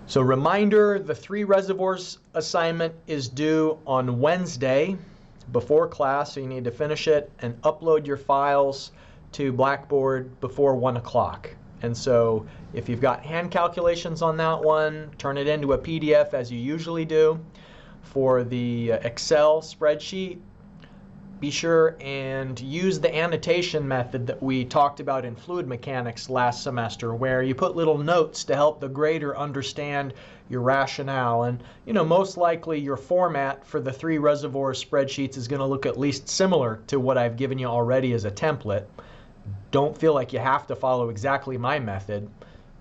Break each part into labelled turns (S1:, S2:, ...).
S1: So reminder, the 3 reservoirs assignment is due on Wednesday before class, so you need to finish it and upload your files to Blackboard before 1 o'clock. And so if you've got hand calculations on that one, turn it into a PDF as you usually do. For the Excel spreadsheet, be sure and use the annotation method that we talked about in fluid mechanics last semester, where you put little notes to help the grader understand your rationale. And most likely your format for the 3 reservoir spreadsheets is going to look at least similar to what I've given you already as a template. Don't feel like you have to follow exactly my method.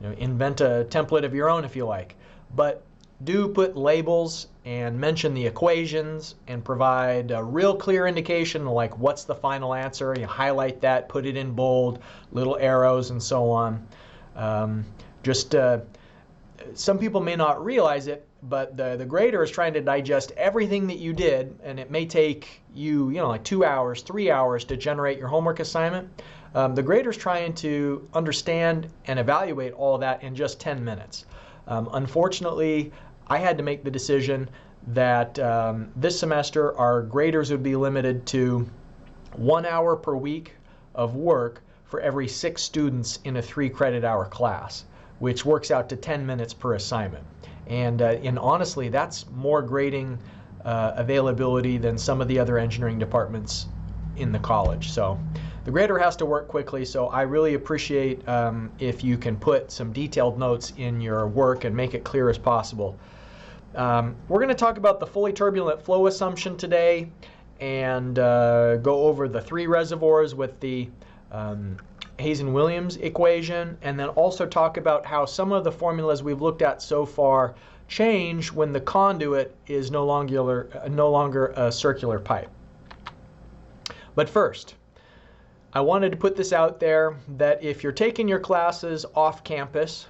S1: Invent a template of your own if you like. But do put labels and mention the equations and provide a real clear indication like what's the final answer. You highlight that, put it in bold, little arrows and so on. Some people may not realize it, but the grader is trying to digest everything that you did, and it may take you, like 2 hours, 3 hours to generate your homework assignment. The grader is trying to understand and evaluate all that in just 10 minutes. Unfortunately, I had to make the decision that this semester our graders would be limited to 1 hour per week of work for every 6 students in a 3 credit hour class, which works out to 10 minutes per assignment. And honestly, that's more grading availability than some of the other engineering departments in the college. So the grader has to work quickly, so I really appreciate if you can put some detailed notes in your work and make it clear as possible. We're going to talk about the fully turbulent flow assumption today and go over the 3 reservoirs with the Hazen-Williams equation, and then also talk about how some of the formulas we've looked at so far change when the conduit is no longer a circular pipe. But first, I wanted to put this out there that if you're taking your classes off campus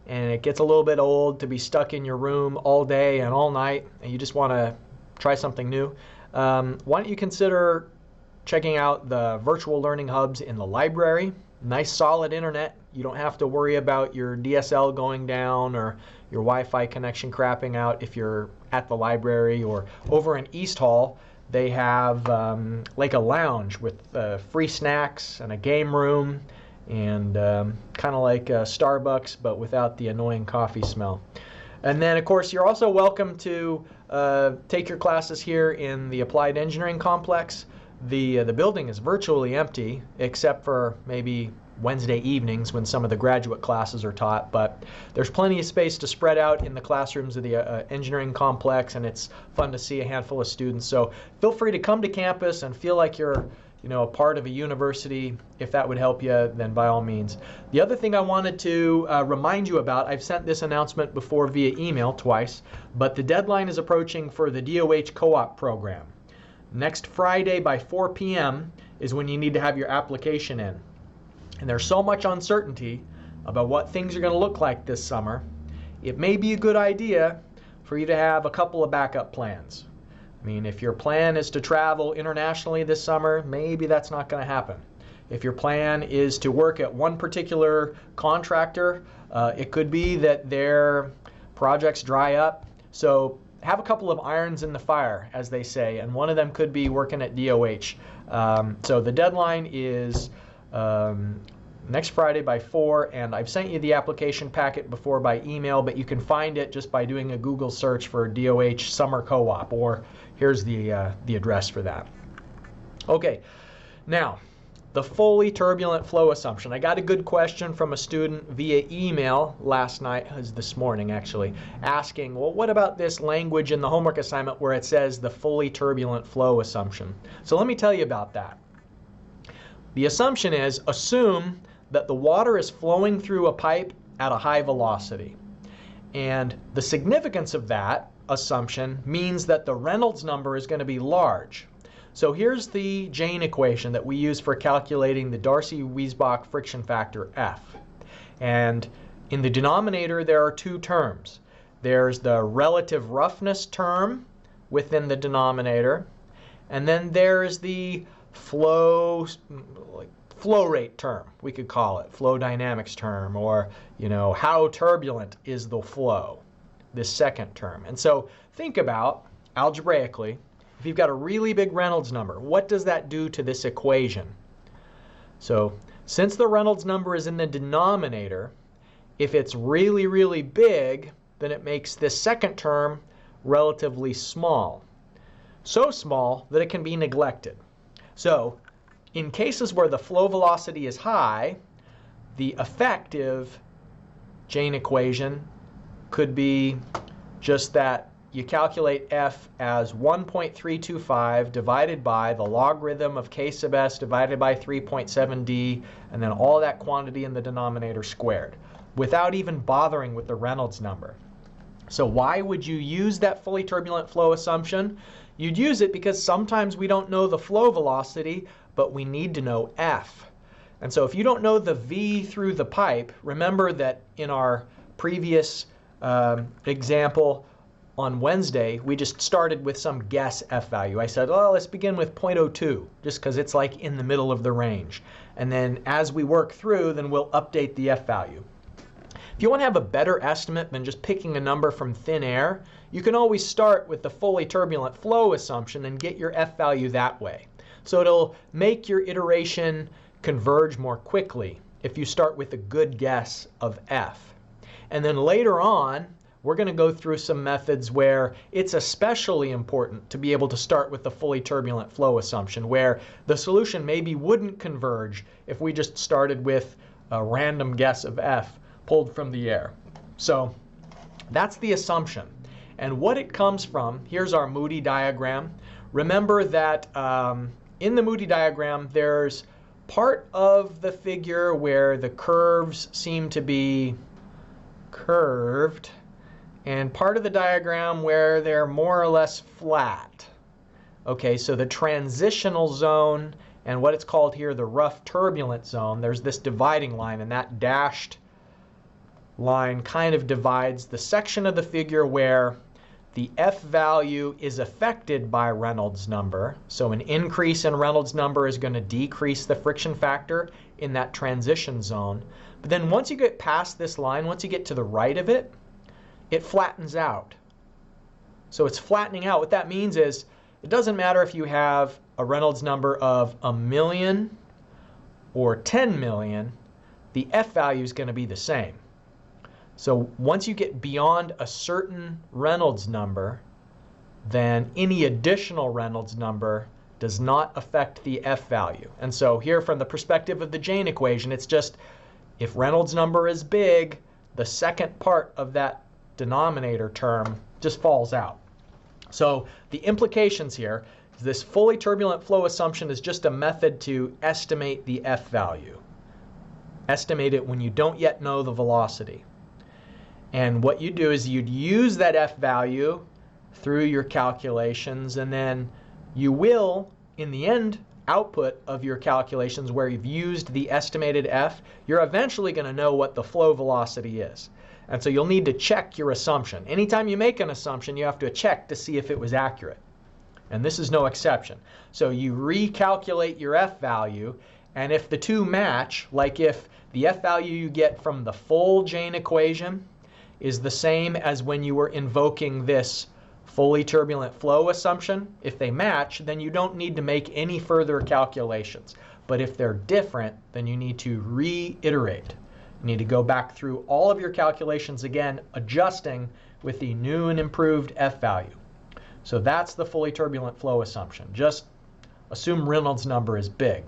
S1: and it gets a little bit old to be stuck in your room all day and all night and you just want to try something new, why don't you consider checking out the virtual learning hubs in the library. Nice solid internet. You don't have to worry about your DSL going down or your Wi-Fi connection crapping out if you're at the library. Or over in East Hall, they have like a lounge with free snacks and a game room and kind of like Starbucks but without the annoying coffee smell. And then of course you're also welcome to take your classes here in the Applied Engineering Complex. The building is virtually empty except for maybe Wednesday evenings when some of the graduate classes are taught, but there's plenty of space to spread out in the classrooms of the engineering complex, and it's fun to see a handful of students. So feel free to come to campus and feel like you're a part of a university. If that would help you, then by all means. The other thing I wanted to remind you about, I've sent this announcement before via email twice, but the deadline is approaching for the DOH co-op program. Next Friday by 4 p.m. is when you need to have your application in. And there's so much uncertainty about what things are going to look like this summer, it may be a good idea for you to have a couple of backup plans. I mean, if your plan is to travel internationally this summer, maybe that's not going to happen. If your plan is to work at one particular contractor, it could be that their projects dry up. So have a couple of irons in the fire, as they say, and one of them could be working at DOH. So the deadline is next Friday by 4, and I've sent you the application packet before by email, but you can find it just by doing a Google search for DOH Summer Co-op, or here's the address for that. Okay, now the fully turbulent flow assumption. I got a good question from a student via email last night, this morning actually, asking, well, what about this language in the homework assignment where it says the fully turbulent flow assumption? So let me tell you about that. The assumption is, assume that the water is flowing through a pipe at a high velocity. And the significance of that assumption means that the Reynolds number is going to be large. So here's the Jane equation that we use for calculating the Darcy-Weisbach friction factor F. And in the denominator there are 2 terms. There's the relative roughness term within the denominator, and then there's the flow flow rate term, we could call it, flow dynamics term, or, you know, how turbulent is the flow, this second term. And so think about, algebraically, if you've got a really big Reynolds number, what does that do to this equation? So since the Reynolds number is in the denominator, if it's really, really big, then it makes this second term relatively small. So small that it can be neglected. So in cases where the flow velocity is high, the effective Jane equation could be just that you calculate F as 1.325 divided by the logarithm of K sub s divided by 3.7d, and then all that quantity in the denominator squared, without even bothering with the Reynolds number. So why would you use that fully turbulent flow assumption? You'd use it because sometimes we don't know the flow velocity, but we need to know F. And so if you don't know the V through the pipe, remember that in our previous example on Wednesday, we just started with some guess F value. I said, oh, let's begin with 0.02, just because it's like in the middle of the range. And then as we work through, then we'll update the F value. If you want to have a better estimate than just picking a number from thin air, you can always start with the fully turbulent flow assumption and get your F value that way. So it'll make your iteration converge more quickly if you start with a good guess of F. And then later on, we're going to go through some methods where it's especially important to be able to start with the fully turbulent flow assumption, where the solution maybe wouldn't converge if we just started with a random guess of F pulled from the air. So that's the assumption. And what it comes from, here's our Moody diagram. Remember that in the Moody diagram, there's part of the figure where the curves seem to be curved, and part of the diagram where they're more or less flat. Okay, so the transitional zone and what it's called here the rough turbulent zone, there's this dividing line, and that dashed line kind of divides the section of the figure where the F value is affected by Reynolds number. So an increase in Reynolds number is going to decrease the friction factor in that transition zone. But then once you get past this line, once you get to the right of it, it flattens out. So it's flattening out. What that means is it doesn't matter if you have a Reynolds number of 1 million or 10 million, the F value is going to be the same. So once you get beyond a certain Reynolds number, then any additional Reynolds number does not affect the F value. And so here from the perspective of the Jane equation, it's just if Reynolds number is big, the second part of that denominator term just falls out. So the implications here is this fully turbulent flow assumption is just a method to estimate the F value. Estimate it when you don't yet know the velocity. And what you do is you'd use that F value through your calculations, and then you will, in the end output of your calculations where you've used the estimated F, you're eventually going to know what the flow velocity is. And so you'll need to check your assumption. Anytime you make an assumption, you have to check to see if it was accurate. And this is no exception. So you recalculate your F value, and if the two match, like if the F value you get from the full Jane equation is the same as when you were invoking this fully turbulent flow assumption, if they match, then you don't need to make any further calculations. But if they're different, then you need to reiterate. You need to go back through all of your calculations again, adjusting with the new and improved F value. So that's the fully turbulent flow assumption. Just assume Reynolds number is big.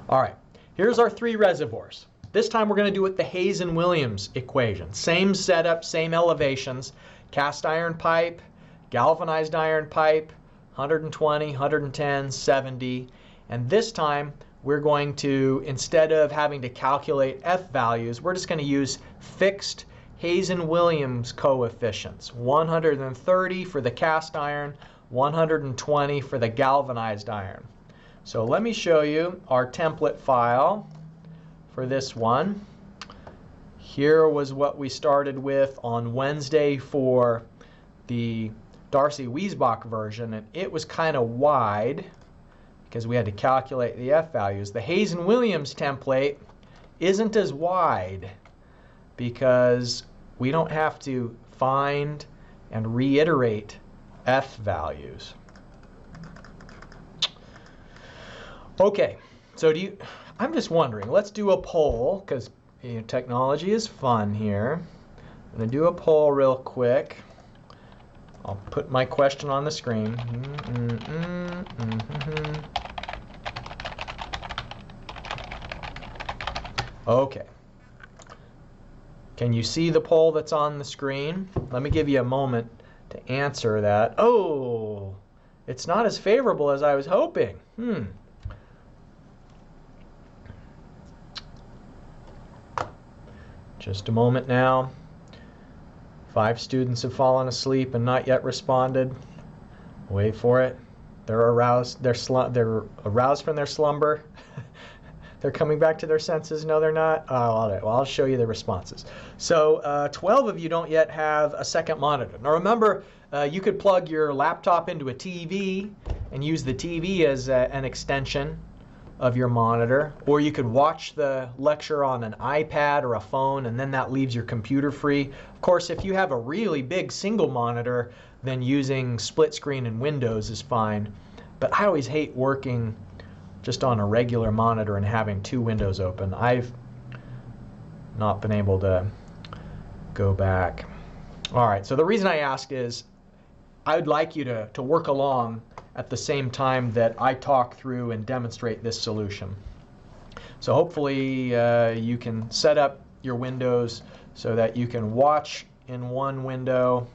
S1: All right, here's our 3 reservoirs. This time we're going to do it the Hazen-Williams equation. Same setup, same elevations. Cast iron pipe, galvanized iron pipe, 120, 110, 70. And this time we're going to, instead of having to calculate F values, we're just going to use fixed Hazen-Williams coefficients. 130 for the cast iron, 120 for the galvanized iron. So let me show you our template file for this one. Here was what we started with on Wednesday for the Darcy-Weisbach version, and it was kind of wide because we had to calculate the F values. The Hazen-Williams template isn't as wide because we don't have to find and reiterate F values. Okay, so I'm just wondering, let's do a poll because technology is fun here. I'm going to do a poll real quick. I'll put my question on the screen. Okay. Can you see the poll that's on the screen? Let me give you a moment to answer that. Oh, it's not as favorable as I was hoping. Just a moment now. 5 students have fallen asleep and not yet responded. Wait for it. They're aroused. They're aroused from their slumber. They're coming back to their senses. No, they're not. Oh, all right. Well, I'll show you the responses. So 12 of you don't yet have a second monitor. Now remember, you could plug your laptop into a TV and use the TV as an extension of your monitor, or you could watch the lecture on an iPad or a phone, and then that leaves your computer free. Of course, if you have a really big single monitor, then using split screen in Windows is fine. But I always hate working just on a regular monitor and having 2 windows open. I've not been able to go back. All right, so the reason I asked is I would like you to work along at the same time that I talk through and demonstrate this solution. So hopefully you can set up your windows so that you can watch in one window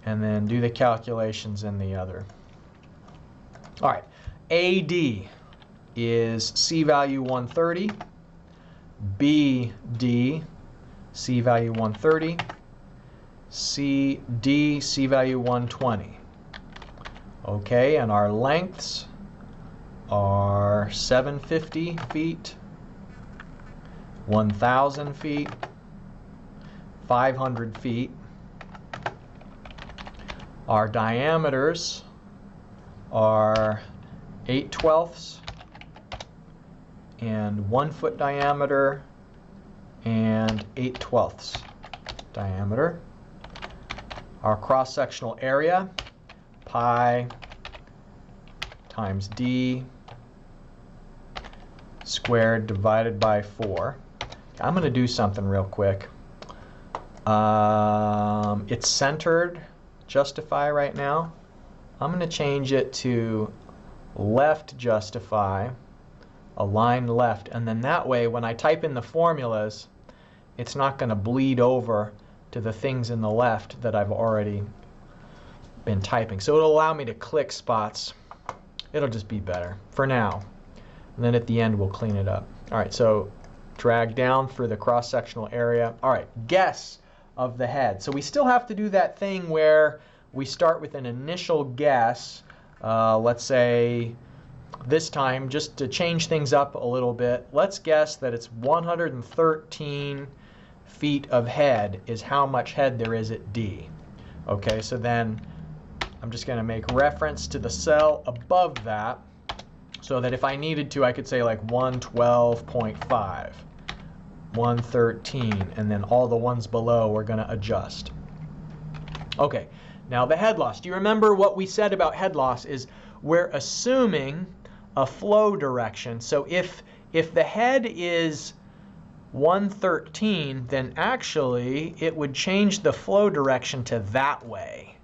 S1: and then do the calculations in the other. All right, AD is C value 130, BD, C value 130, CD, C value 120. Okay, and our lengths are 750 feet, 1,000 feet, 500 feet. Our diameters are 8/12 and 1 foot diameter and 8/12 diameter. Our cross-sectional area, pi times d squared divided by 4. I'm going to do something real quick. It's centered, justify right now. I'm going to change it to left justify, align left, and then that way when I type in the formulas, it's not going to bleed over to the things in the left that I've already been typing. So it'll allow me to click spots. It'll just be better for now. And then at the end we'll clean it up. All right, so drag down for the cross-sectional area. All right, guess of the head. So we still have to do that thing where we start with an initial guess. Let's say this time, just to change things up a little bit, let's guess that it's 113 feet of head is how much head there is at D. Okay, so then I'm just going to make reference to the cell above that so that if I needed to, I could say like 112.5, 113, and then all the ones below we're going to adjust. Okay, now the head loss. Do you remember what we said about head loss is we're assuming a flow direction. So if the head is 113, then actually it would change the flow direction to that way.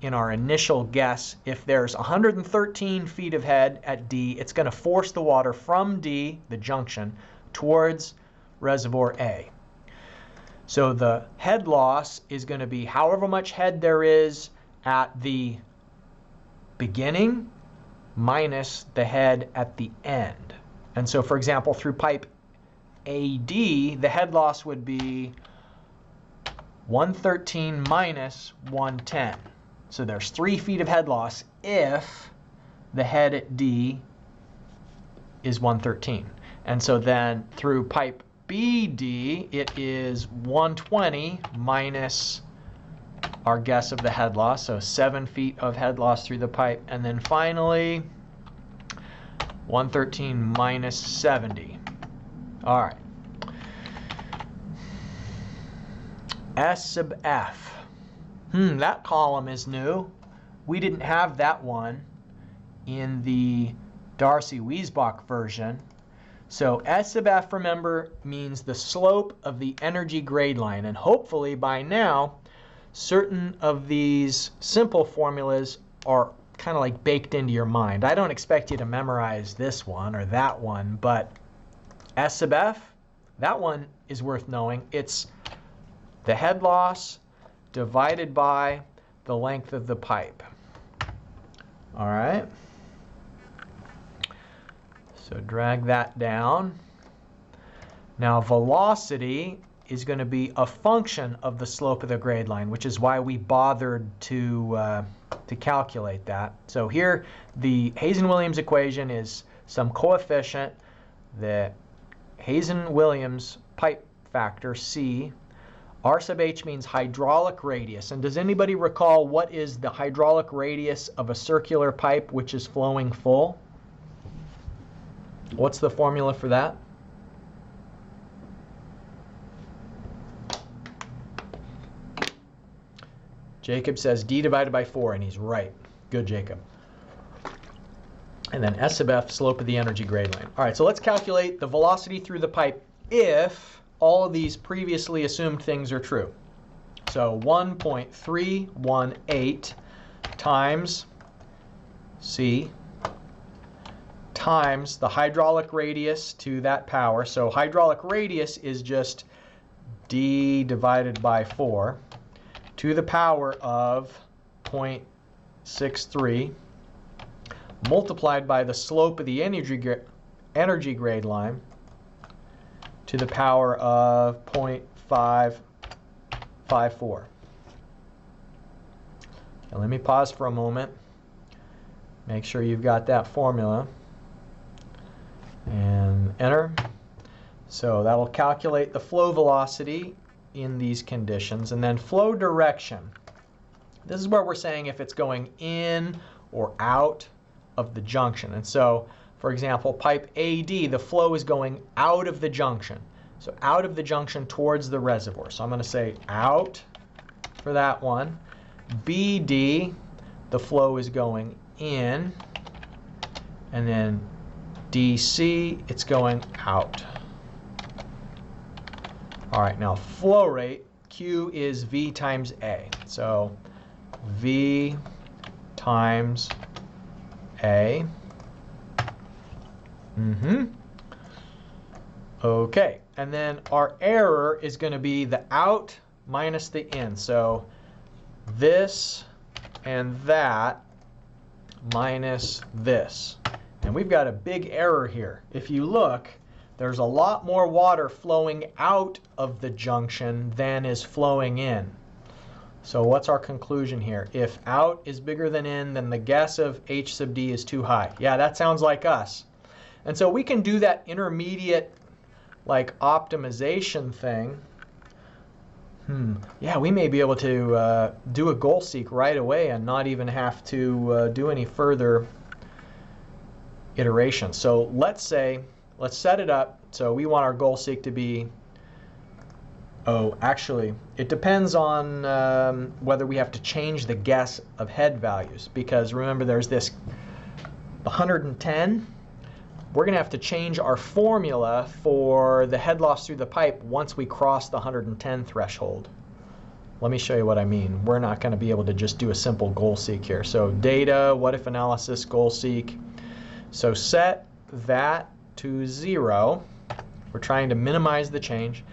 S1: In our initial guess, if there's 113 feet of head at D, it's going to force the water from D, the junction, towards reservoir A. So the head loss is going to be however much head there is at the beginning minus the head at the end. And so, for example, through pipe AD, the head loss would be 113 minus 110. So there's 3 feet of head loss if the head at D is 113. And so then through pipe BD, it is 120 minus our guess of the head loss, so 7 feet of head loss through the pipe. And then finally, 113 minus 70. All right. S sub F. That column is new. We didn't have that one in the Darcy-Weisbach version. So S sub F, remember, means the slope of the energy grade line. And hopefully by now, certain of these simple formulas are kind of like baked into your mind. I don't expect you to memorize this one or that one, but S sub F, that one is worth knowing. It's the head loss divided by the length of the pipe. All right. So drag that down. Now velocity is going to be a function of the slope of the grade line, which is why we bothered to calculate that. So here the Hazen-Williams equation is some coefficient, the Hazen-Williams pipe factor, C. R sub H means hydraulic radius. And does anybody recall what is the hydraulic radius of a circular pipe which is flowing full? What's the formula for that? Jacob says D divided by 4, and he's right. Good, Jacob. And then S sub F, slope of the energy grade line. All right, so let's calculate the velocity through the pipe if all of these previously assumed things are true. So 1.318 times C times the hydraulic radius to that power. So hydraulic radius is just D divided by 4 to the power of 0.63 multiplied by the slope of the energy grade line to the power of 0.554. Now let me pause for a moment. Make sure you've got that formula. And enter. So that'll calculate the flow velocity in these conditions. And then flow direction. This is where we're saying if it's going in or out of the junction. And so, for example, pipe AD, the flow is going out of the junction. So out of the junction towards the reservoir. So I'm going to say out for that one. BD, the flow is going in. And then DC, it's going out. All right, now flow rate, Q is V times A. So V times A. Okay, and then our error is going to be the out minus the in. So this and that minus this. And we've got a big error here. If you look, there's a lot more water flowing out of the junction than is flowing in. So what's our conclusion here? If out is bigger than in, then the guess of H sub D is too high. Yeah, that sounds like us. And so we can do that intermediate like optimization thing. Yeah, we may be able to do a goal seek right away and not even have to do any further iteration. So let's set it up. So we want our goal seek to be, actually, it depends on whether we have to change the guess of head values. Because remember, there's this 110. We're going to have to change our formula for the head loss through the pipe once we cross the 110 threshold. Let me show you what I mean. We're not going to be able to just do a simple goal seek here. So data, what if analysis, goal seek. So set that to 0. We're trying to minimize the change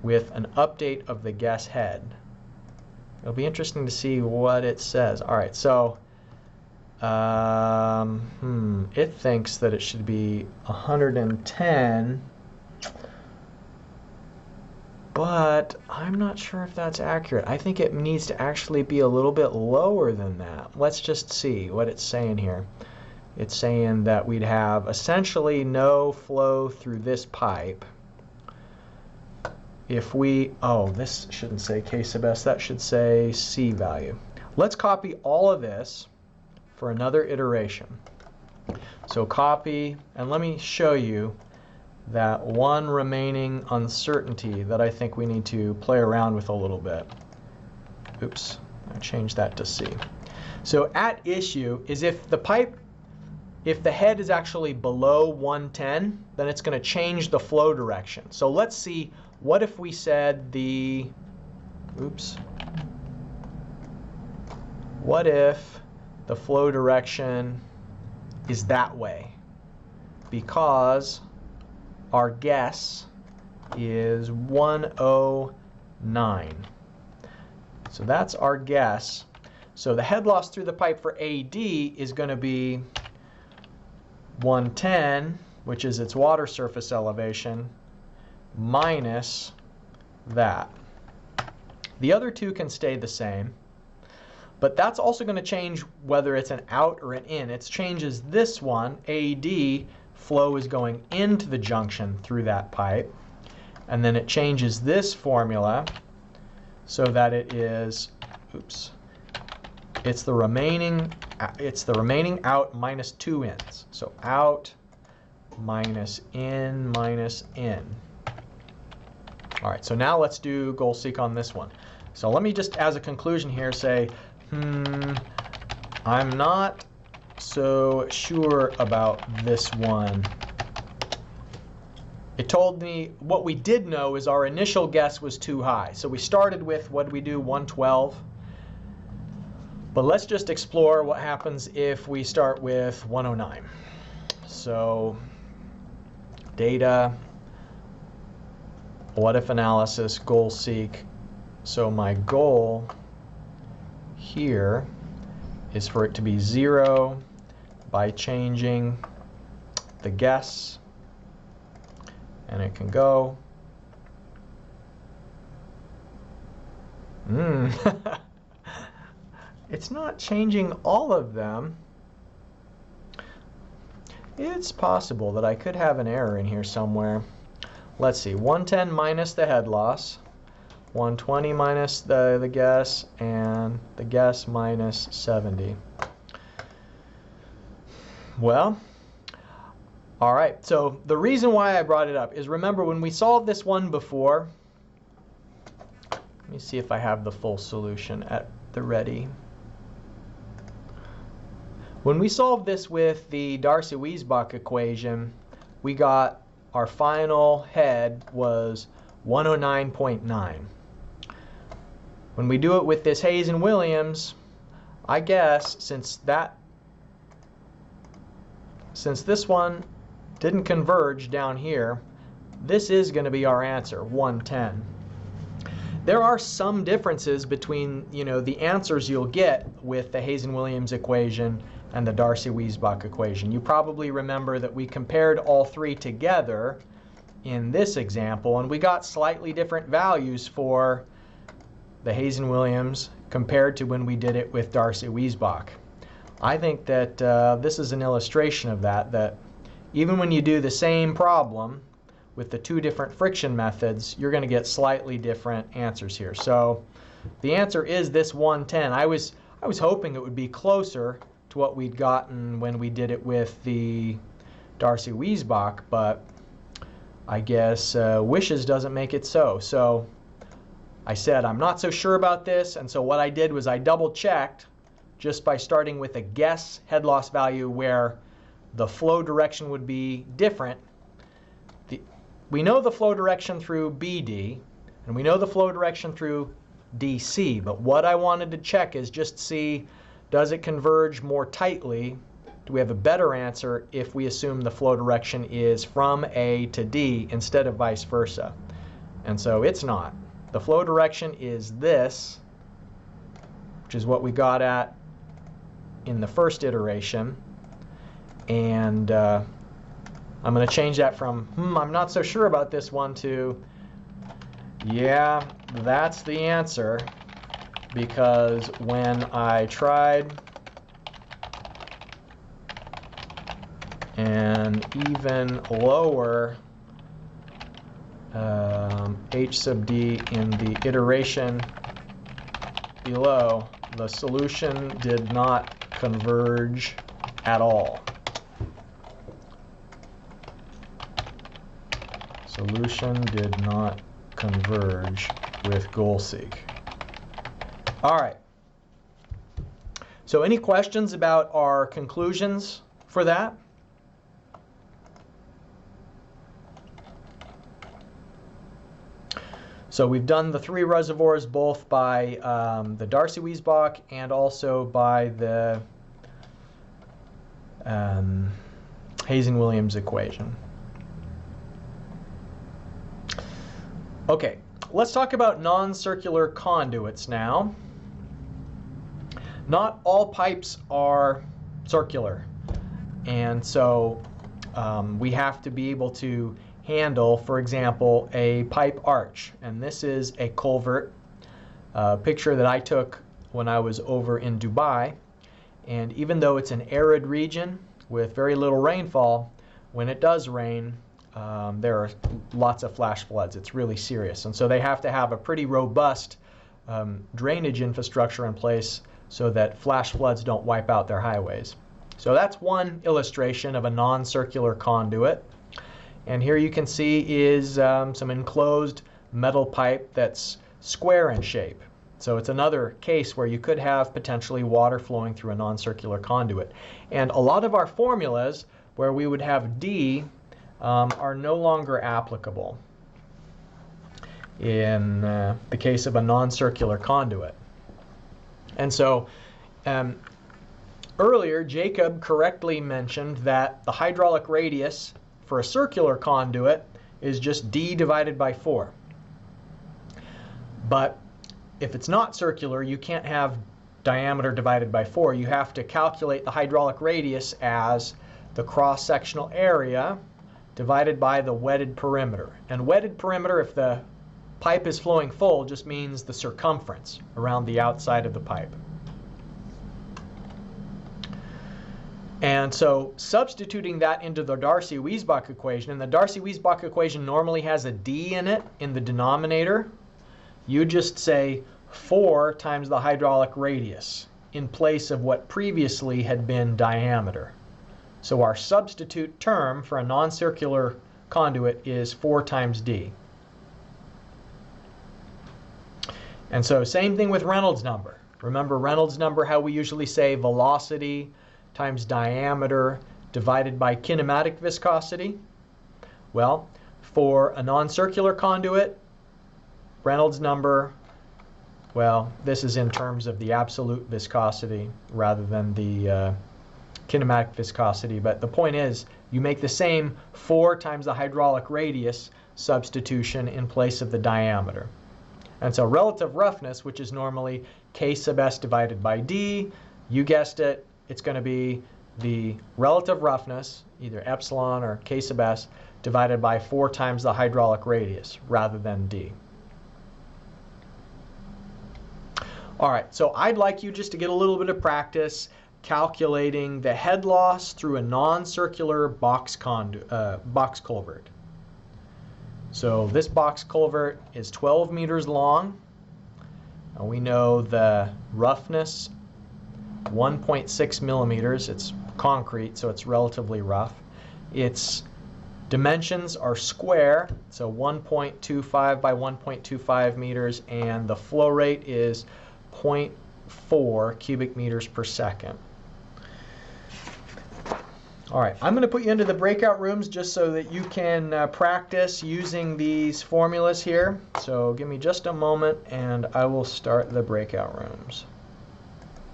S1: with an update of the guess head. It'll be interesting to see what it says. All right, so it thinks that it should be 110, but I'm not sure if that's accurate. I think it needs to actually be a little bit lower than that. Let's just see what it's saying here. It's saying that we'd have essentially no flow through this pipe if we, oh, this shouldn't say K sub S, that should say C value. Let's copy all of this for another iteration. So copy, and let me show you that one remaining uncertainty that I think we need to play around with a little bit. Oops, I changed that to C. So at issue is if the pipe, if the head is actually below 110, then it's going to change the flow direction. So let's see, what if we said the, oops, what if the flow direction is that way? Because our guess is 109. So that's our guess. So the head loss through the pipe for AD is going to be 110, which is its water surface elevation, minus that. The other two can stay the same, but that's also going to change whether it's an out or an in. It changes this one, AD, flow is going into the junction through that pipe, and then it changes this formula so that it is, oops, it's the remaining out minus 2 ins. So out minus in. All right, so now let's do goal seek on this one. So let me just, as a conclusion here, say, I'm not so sure about this one. It told me what we did know is our initial guess was too high. So we started with, what did we do, 112. But let's just explore what happens if we start with 109. So data, what if analysis, goal seek. So my goal here is for it to be 0 by changing the guess, and it can go. It's not changing all of them. It's possible that I could have an error in here somewhere. Let's see, 110 minus the head loss, 120 minus the guess, and the guess minus 70. Well, all right, so the reason why I brought it up is, remember when we solved this one before, let me see if I have the full solution at the ready. When we solved this with the Darcy-Weisbach equation, we got our final head was 109.9. When we do it with this Hazen-Williams, I guess since this one didn't converge down here, this is going to be our answer, 110. There are some differences between, the answers you'll get with the Hazen-Williams equation and the Darcy-Weisbach equation. You probably remember that we compared all three together in this example, and we got slightly different values for the Hazen-Williams compared to when we did it with Darcy-Weisbach. I think that this is an illustration of that even when you do the same problem with the two different friction methods, you're going to get slightly different answers here. So the answer is this 110. I was hoping it would be closer to what we'd gotten when we did it with the Darcy-Weisbach, but I guess wishes doesn't make it so. So I said I'm not so sure about this, and so what I did was I double-checked just by starting with a guess head loss value where the flow direction would be different. We know the flow direction through BD, and we know the flow direction through DC, but what I wanted to check is just see, does it converge more tightly? Do we have a better answer if we assume the flow direction is from A to D instead of vice versa? And so it's not. The flow direction is this, which is what we got at in the first iteration. And I'm going to change that from, I'm not so sure about this one, to, yeah, that's the answer, because when I tried an even lower H sub D in the iteration below, the solution did not converge at all. Solution did not converge with goal seek. All right. So any questions about our conclusions for that? So we've done the 3 reservoirs both by the Darcy-Weisbach and also by the Hazen-Williams equation. Okay, let's talk about non-circular conduits now. Not all pipes are circular, and so we have to be able to handle, for example, a pipe arch. And this is a culvert, picture that I took when I was over in Dubai. And even though it's an arid region with very little rainfall, when it does rain, there are lots of flash floods. It's really serious. And so they have to have a pretty robust drainage infrastructure in place so that flash floods don't wipe out their highways. So that's one illustration of a non-circular conduit. And here you can see is some enclosed metal pipe that's square in shape. So it's another case where you could have potentially water flowing through a non-circular conduit. And a lot of our formulas where we would have D are no longer applicable in the case of a non-circular conduit. And so earlier, Jacob correctly mentioned that the hydraulic radius for a circular conduit is just D divided by 4. But if it's not circular, you can't have diameter divided by 4. You have to calculate the hydraulic radius as the cross-sectional area divided by the wetted perimeter. And wetted perimeter, if the pipe is flowing full, just means the circumference around the outside of the pipe. And so substituting that into the Darcy-Weisbach equation, and the Darcy-Weisbach equation normally has a D in it in the denominator, you just say 4 times the hydraulic radius in place of what previously had been diameter. So our substitute term for a non-circular conduit is 4 times D. And so same thing with Reynolds number. Remember Reynolds number, how we usually say velocity times diameter divided by kinematic viscosity? Well, for a non-circular conduit, Reynolds number, well, this is in terms of the absolute viscosity rather than the kinematic viscosity. But the point is, you make the same 4 times the hydraulic radius substitution in place of the diameter. And so relative roughness, which is normally K sub S divided by D, you guessed it, it's going to be the relative roughness, either epsilon or K sub S, divided by 4 times the hydraulic radius rather than D. All right, so I'd like you just to get a little bit of practice calculating the head loss through a non-circular box culvert. So this box culvert is 12 meters long. And we know the roughness 1.6 millimeters. It's concrete, so it's relatively rough. Its dimensions are square, so 1.25 by 1.25 meters, and the flow rate is 0.4 cubic meters per second. All right, I'm going to put you into the breakout rooms just so that you can practice using these formulas here. So give me just a moment and I will start the breakout rooms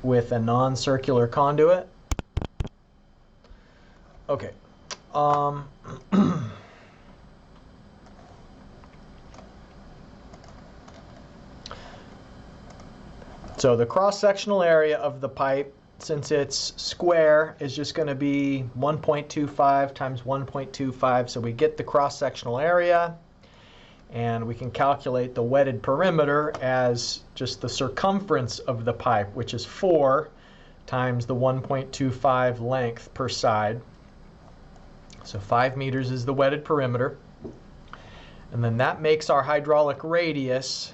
S1: with a non-circular conduit. Okay. So the cross-sectional area of the pipe, since it's square, is just going to be 1.25 times 1.25. So we get the cross-sectional area, and we can calculate the wetted perimeter as just the circumference of the pipe, which is 4 times the 1.25 length per side. So 5 meters is the wetted perimeter. And then that makes our hydraulic radius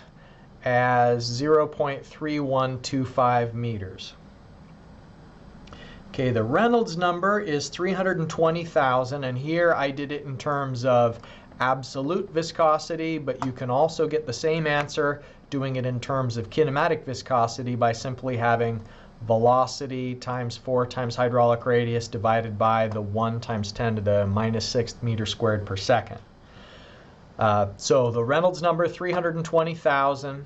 S1: as 0.3125 meters. Okay, the Reynolds number is 320,000, and here I did it in terms of absolute viscosity, but you can also get the same answer doing it in terms of kinematic viscosity by simply having velocity times 4 times hydraulic radius divided by the 1 times 10 to the minus 6th meter squared per second. So the Reynolds number, 320,000,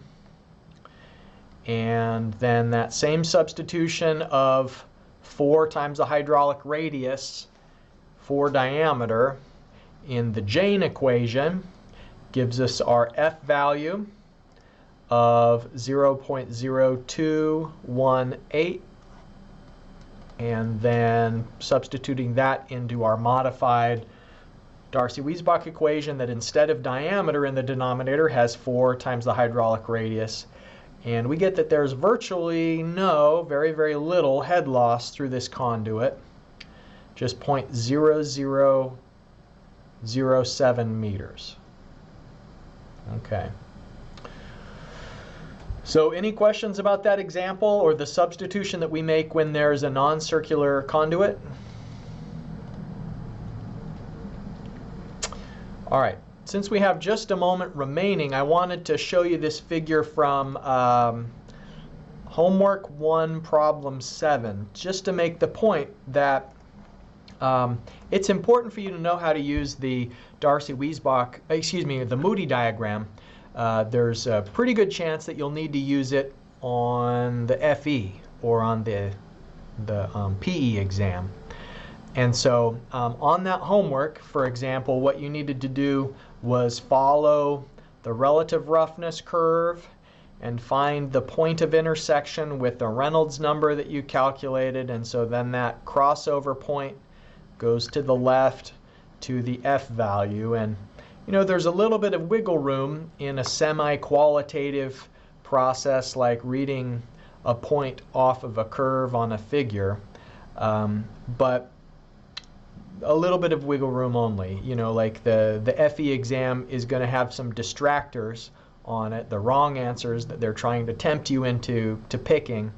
S1: and then that same substitution of 4 times the hydraulic radius for diameter in the Jane equation gives us our F value of 0.0218, and then substituting that into our modified Darcy-Weisbach equation that instead of diameter in the denominator has 4 times the hydraulic radius. And we get that there's virtually no, very, very little head loss through this conduit, just 0.0007 meters. Okay. So any questions about that example or the substitution that we make when there's a non-circular conduit? All right. Since we have just a moment remaining, I wanted to show you this figure from Homework 1, Problem 7, just to make the point that it's important for you to know how to use the Darcy-Weisbach, the Moody diagram. There's a pretty good chance that you'll need to use it on the FE or on the PE exam. And so on that homework, for example, what you needed to do was follow the relative roughness curve and find the point of intersection with the Reynolds number that you calculated. And so then that crossover point goes to the left to the F value. And you know, there's a little bit of wiggle room in a semi-qualitative process like reading a point off of a curve on a figure, but a little bit of wiggle room only. You know, like the FE exam is going to have some distractors on it, the wrong answers that they're trying to tempt you into picking.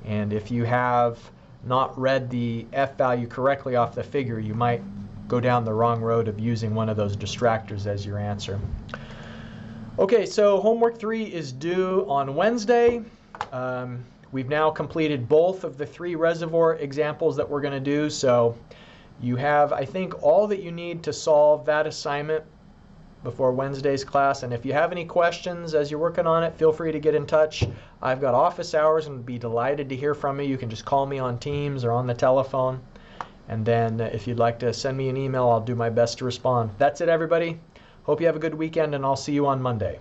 S1: And if you have not read the F value correctly off the figure, you might go down the wrong road of using one of those distractors as your answer. Okay, so homework 3 is due on Wednesday. We've now completed both of the 3 reservoir examples that we're going to do, so you have, I think, all that you need to solve that assignment before Wednesday's class. And if you have any questions as you're working on it, feel free to get in touch. I've got office hours and would be delighted to hear from you. You can just call me on Teams or on the telephone. And then if you'd like to send me an email, I'll do my best to respond. That's it, everybody. Hope you have a good weekend, and I'll see you on Monday.